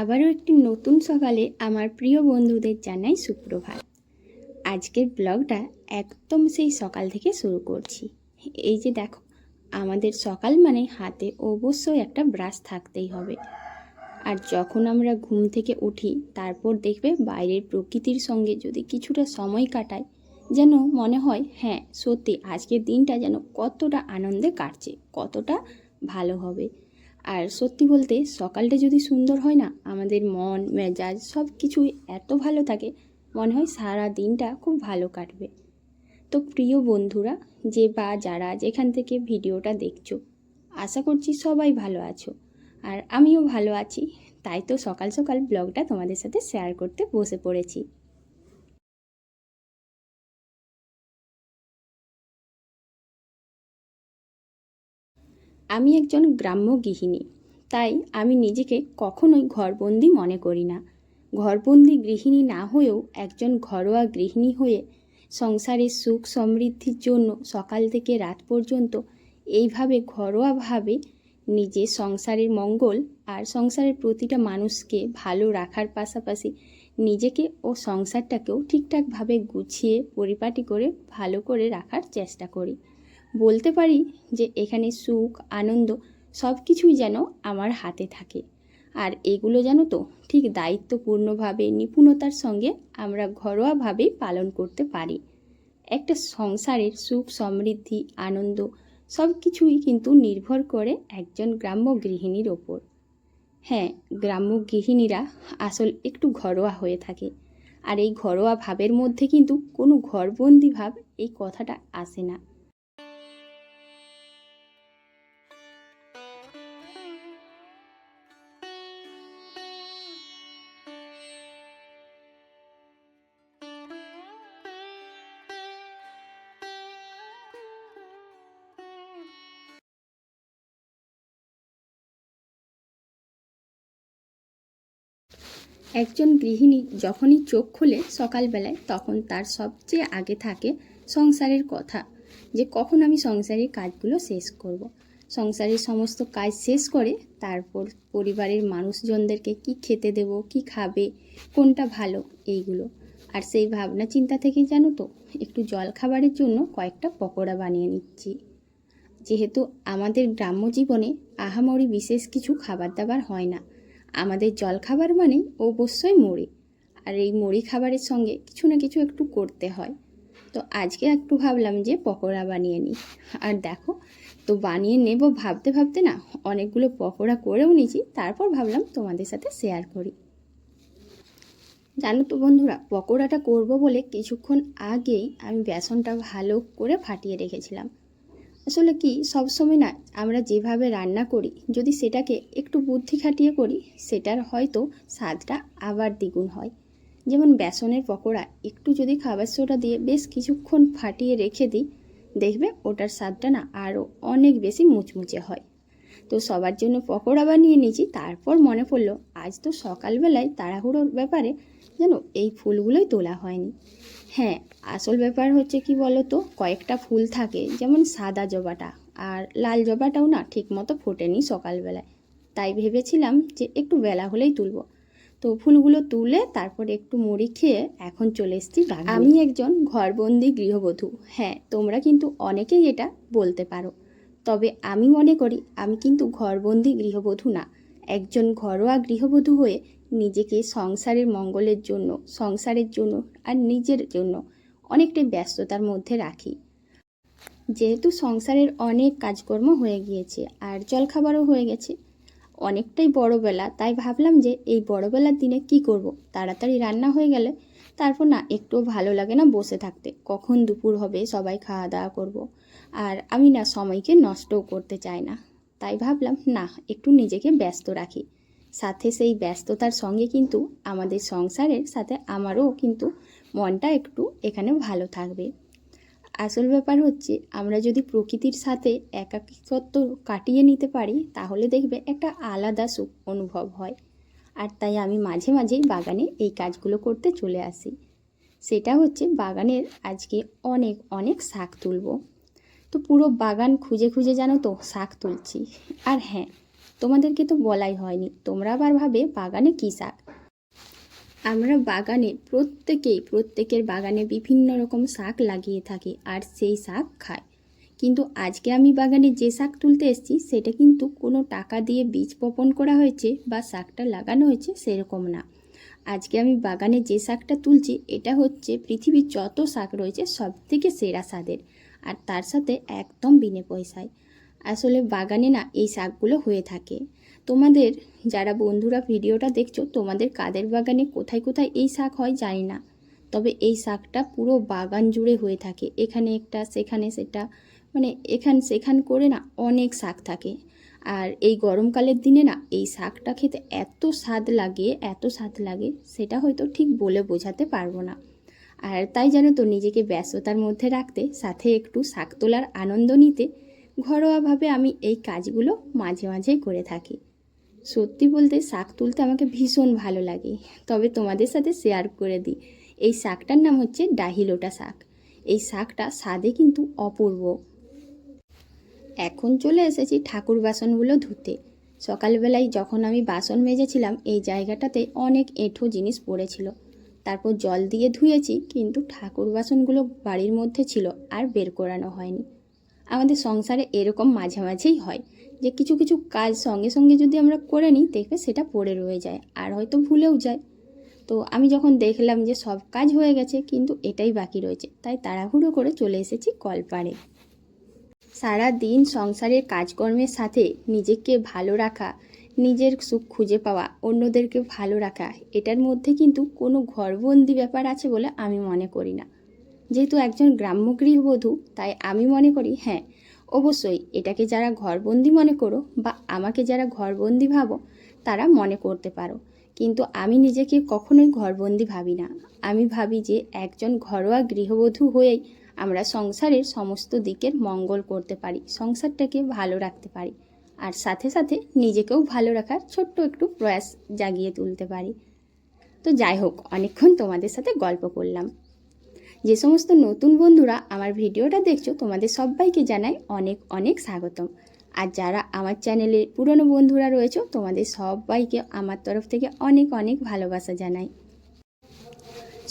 আবারও একটি নতুন সকালে আমার প্রিয় বন্ধুদের জানাই সুপ্রভাত। আজকের ব্লগটা একদম সেই সকাল থেকে শুরু করছি। এই যে দেখো, আমাদের সকাল মানে হাতে অবশ্যই একটা ব্রাশ থাকতেই হবে। আর যখন আমরা ঘুম থেকে উঠি তারপর দেখবে বাইরের প্রকৃতির সঙ্গে যদি কিছুটা সময় কাটাই, যেন মনে হয় হ্যাঁ সত্যি আজকের দিনটা যেন কতটা আনন্দে কাটছে, কতটা ভালো হবে। আর সত্যি বলতে সকালটা যদি সুন্দর হয় না, আমাদের মন মেজাজ সব কিছুই এত ভালো থাকে, মনে হয় সারা দিনটা খুব ভালো কাটবে। তো প্রিয় বন্ধুরা, যে বা যারা যেখান থেকে ভিডিওটা দেখছো, আশা করছি সবাই ভালো আছো আর আমিও ভালো আছি। তাই তো সকাল সকাল ব্লগটা তোমাদের সাথে শেয়ার করতে বসে পড়েছি। আমি একজন গ্রাম্য গৃহিণী, তাই আমি নিজেকে কখনোই ঘরবন্দি মনে করি না। ঘরবন্দি গৃহিণী না হয়েও একজন ঘরোয়া গৃহিণী হয়ে সংসারের সুখ সমৃদ্ধির জন্য সকাল থেকে রাত পর্যন্ত এইভাবে ঘরোয়াভাবে নিজের সংসারের মঙ্গল আর সংসারের প্রতিটা মানুষকে ভালো রাখার পাশাপাশি নিজেকে ও সংসারটাকেও ঠিকঠাকভাবে গুছিয়ে পরিপাটি করে ভালো করে রাখার চেষ্টা করি। বলতে পারি যে এখানে সুখ আনন্দ সব কিছুই যেন আমার হাতে থাকে। আর এগুলো জানো তো ঠিক দায়িত্বপূর্ণভাবে নিপুণতার সঙ্গে আমরা ঘরোয়াভাবেই পালন করতে পারি। একটা সংসারের সুখ সমৃদ্ধি আনন্দ সব কিছুই কিন্তু নির্ভর করে একজন গ্রাম্য গৃহিণীর ওপর। হ্যাঁ, গ্রাম্য গৃহিণীরা আসল একটু ঘরোয়া হয়ে থাকে। আর এই ঘরোয়া ভাবের মধ্যে কিন্তু কোনো ঘরবন্দি ভাব এই কথাটা আসে না। একজন গৃহিণী যখনই চোখ খোলে সকালবেলায়, তখন তার সবচেয়ে আগে থাকে সংসারের কথা, যে কখন আমি সংসারের কাজগুলো শেষ করব। সংসারের সমস্ত কাজ শেষ করে তারপর পরিবারের মানুষজনদেরকে কি খেতে দেব, কি খাবে, কোনটা ভালো, এইগুলো। আর সেই ভাবনা চিন্তা থেকে জানো তো একটু জল খাবারের জন্য কয়েকটা পকোড়া বানিয়ে নিচ্ছি। যেহেতু আমাদের গ্রাম্য জীবনে আহামরি বিশেষ কিছু খাবার দাবার হয় না, আমাদের জলখাবার মানে অবশ্যই মুড়ি। আর এই মুড়ি খাবারের সঙ্গে কিছু না কিছু একটু করতে হয়। তো আজকে একটু ভাবলাম যে পকোড়া বানিয়ে নিই। আর দেখো, তো বানিয়ে নেব ভাবতে ভাবতে না অনেকগুলো পকোড়া করেও নিয়েছি। তারপর ভাবলাম তোমাদের সাথে শেয়ার করি। জানো তো বন্ধুরা, পকোড়াটা করব বলে কিছুক্ষণ আগেই আমি বেসনটা ভালো করে ফাটিয়ে রেখেছিলাম। আসলে কি সবসময় না আমরা যেভাবে রান্না করি, যদি সেটাকে একটু বুদ্ধি খাটিয়ে করি, সেটার হয়তো স্বাদটা আবার দ্বিগুণ হয়। যেমন বেসনের পকোড়া একটু যদি খাবার সোডা দিয়ে বেশ কিছুক্ষণ ফাটিয়ে রেখে দিই, দেখবে ওটার স্বাদটা না আরও অনেক বেশি মুচমুচে হয়। তো সবার জন্য পকোড়া বানিয়ে নিয়েছি। তারপর মনে পড়লো আজ তো সকালবেলায় তাড়াহুড়োর ব্যাপারে যেন এই ফুলগুলোই তোলা হয়নি। হ্যাঁ, আসল ব্যাপার হচ্ছে কি বলো তো, কয়েকটা ফুল থাকে, যেমন সাদা জবাটা আর লাল জবাটাও না ঠিক মতো ফোটেনি সকালবেলায়। তাই ভেবেছিলাম যে একটু বেলা হলেই তুলব। তো ফুলগুলো তুলে তারপর একটু মুড়ি খেয়ে এখন চলে এসেছি বাগানে। আমি একজন ঘরবন্দি গৃহবধূ। হ্যাঁ, তোমরা কিন্তু অনেকেই এটা বলতে পারো, তবে আমি মনে করি আমি কিন্তু ঘরবন্দি গৃহবধূ না। একজন ঘরোয়া গৃহবধূ হয়ে নিজেকে সংসারের মঙ্গলের জন্য, সংসারের জন্য আর নিজের জন্য অনেকটাই ব্যস্ততার মধ্যে রাখি। যেহেতু সংসারের অনেক কাজকর্ম হয়ে গিয়েছে আর জলখাবারও হয়ে গেছে, অনেকটাই বড়বেলা, তাই ভাবলাম যে এই বড়বেলার দিনে কি করব, তাড়াতাড়ি রান্না হয়ে গেলে তারপর না একটু ভালো লাগে না বসে থাকতে, কখন দুপুর হবে সবাই খাওয়া দাওয়া করব। আর আমি না সময়কে নষ্টও করতে চাই না। তাই ভাবলাম না একটু নিজেকে ব্যস্ত রাখি, সাথে সেই ব্যস্ততার সঙ্গে কিন্তু আমাদের সংসারের সাথে আমারও কিন্তু মনটা একটু এখানে ভালো থাকবে। আসল ব্যাপার হচ্ছে আমরা যদি প্রকৃতির সাথে একাকিত্ব কাটিয়ে নিতে পারি, তাহলে দেখবে একটা আলাদা সুখ অনুভব হয়। আর তাই আমি মাঝে মাঝেই বাগানে এই কাজগুলো করতে চলে আসি। সেটা হচ্ছে বাগানের আজকে অনেক অনেক শাক তুলব। তো পুরো বাগান খুঁজে খুঁজে জানো তো শাক তুলছি। আর হ্যাঁ, তোমাদেরকে তো বলাই হয়নি, তোমরা আবার ভাবে বাগানে কী শাক। আমরা বাগানে প্রত্যেকের বাগানে বিভিন্ন রকম শাক লাগিয়ে থাকি আর সেই শাক খাই। কিন্তু আজকে আমি বাগানে যে শাক তুলতে এসেছি সেটা কিন্তু কোনো টাকা দিয়ে বীজ বপন করা হয়েছে বা শাকটা লাগানো হয়েছে সেরকম না। আজকে আমি বাগানে যে শাকটা তুলছি এটা হচ্ছে পৃথিবীর যত শাক রয়েছে সব থেকে সেরা স্বাদের, আর তার সাথে একদম বিনে পয়সায়। আসলে বাগানে না এই শাকগুলো হয়ে থাকে। তোমাদের যারা বন্ধুরা ভিডিওটা দেখছো, তোমাদের কাদের বাগানে কোথায় কোথায় এই শাক হয় জানি না, তবে এই শাকটা পুরো বাগান জুড়ে হয়ে থাকে। এখানে একটা, সেখানে সেটা, মানে এখান সেখান করে না অনেক শাক থাকে। আর এই গরমকালের দিনে না এই শাকটা খেতে এত স্বাদ লাগে সেটা হয়তো ঠিক বলে বোঝাতে পারবো না। আর তাই জানো তো, নিজেকে ব্যস্ততার মধ্যে রাখতে, সাথে একটু শাক তোলার আনন্দ নিতে ঘরোয়াভাবে আমি এই কাজগুলো মাঝে মাঝেই করে থাকি। সত্যি বলতে শাক তুলতে আমাকে ভীষণ ভালো লাগে। তবে তোমাদের সাথে শেয়ার করে দিই, এই শাকটার নাম হচ্ছে ডাহিলোটা শাক। এই শাকটা স্বাদে কিন্তু অপূর্ব। এখন চলে এসেছি ঠাকুর বাসনগুলো ধুতে। সকালবেলায় যখন আমি বাসন মেজেছিলাম এই জায়গাটাতে অনেক এঁঠো জিনিস পড়েছিল, তারপর জল দিয়ে ধুয়েছি, কিন্তু ঠাকুর বাসনগুলো বাড়ির মধ্যে ছিল আর বের করানো হয়নি। আমাদের সংসারে এরকম মাঝে মাঝেই হয় যে কিছু কিছু কাজ সঙ্গে সঙ্গে যদি আমরা করে নিই দেখবে সেটা পড়ে রয়ে যায় আর হয়তো ভুলেও যায়। তো আমি যখন দেখলাম যে সব কাজ হয়ে গেছে কিন্তু এটাই বাকি রয়েছে, তাই তাড়াহুড়ো করে চলে এসেছি কলপাড়ে। সারা দিন সংসারের কাজকর্মের সাথে নিজেকে ভালো রাখা, নিজের সুখ খুঁজে পাওয়া, অন্যদেরকে ভালো রাখা, এটার মধ্যে কিন্তু কোনো ঘরবন্দি ব্যাপার আছে বলে আমি মনে করি না। যেহেতু একজন গ্রাম্য গৃহবধূ, তাই আমি মনে করি হ্যাঁ, অবশ্যই এটাকে যারা ঘরবন্দি মনে করো বা আমাকে যারা ঘরবন্দি ভাবো তারা মনে করতে পারো, কিন্তু আমি নিজেকে কখনোই ঘরবন্দি ভাবি না। আমি ভাবি যে একজন ঘরোয়া গৃহবধূ হয়েই আমরা সংসারের সমস্ত দিকের মঙ্গল করতে পারি, সংসারটাকে ভালো রাখতে পারি, আর সাথে সাথে নিজেকেও ভালো রাখার ছোট্ট একটু প্রয়াস জাগিয়ে তুলতে পারি। তো যাই হোক, অনেকক্ষণ তোমাদের সাথে গল্প করলাম। যে সমস্ত নতুন বন্ধুরা আমার ভিডিওটা দেখছো তোমাদের সবাইকে জানাই অনেক অনেক স্বাগতম। আর যারা আমার চ্যানেলে পুরনো বন্ধুরা রয়েছে তোমাদের সবাইকে আমার তরফ থেকে অনেক অনেক ভালোবাসা জানাই।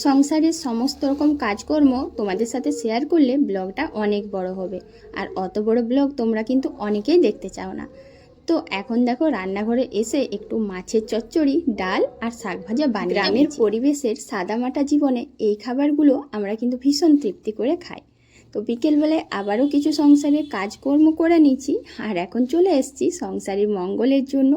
সংসারের সমস্ত রকম কাজকর্ম তোমাদের সাথে শেয়ার করলে ব্লগটা অনেক বড় হবে, আর অত বড় ব্লগ তোমরা কিন্তু অনেকেই দেখতে চাও না। তো এখন দেখো রান্নাঘরে এসে একটু মাছের চচ্চড়ি, ডাল আর শাক ভাজা বানিয়ে। গ্রামের পরিবেশের সাদামাটা জীবনে এই খাবারগুলো আমরা কিন্তু ভীষণ তৃপ্তি করে খাই। তো বিকেলবেলায় আবারও কিছু সংসারের কাজকর্ম করে নিচ্ছি, আর এখন চলে এসেছি সংসারের মঙ্গলের জন্য,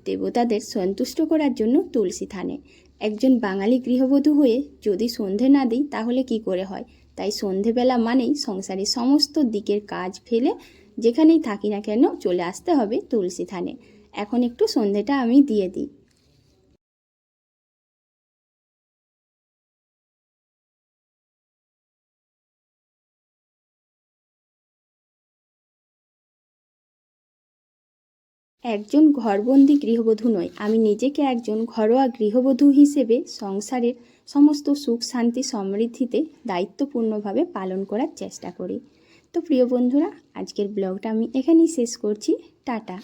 দেবতাদের সন্তুষ্ট করার জন্য তুলসী থানে। একজন বাঙালি গৃহবধূ হয়ে যদি সন্ধে না দিই তাহলে কি করে হয়, তাই সন্ধেবেলা মানেই সংসারের সমস্ত দিকের কাজ ফেলে যেখানেই থাকি না কেন চলে আসতে হবে তুলসী থানে। এখন একটু সন্ধেটা আমি দিয়ে দিই। একজন ঘরবন্দি গৃহবধূ নই, আমি নিজেকে একজন ঘরোয়া গৃহবধূ হিসেবে সংসারের সমস্ত সুখ শান্তি সমৃদ্ধিতে দায়িত্বপূর্ণভাবে পালন করার চেষ্টা করি। তো প্রিয় বন্ধুরা, আজকের ব্লগটা আমি এখানেই শেষ করছি। টাটা।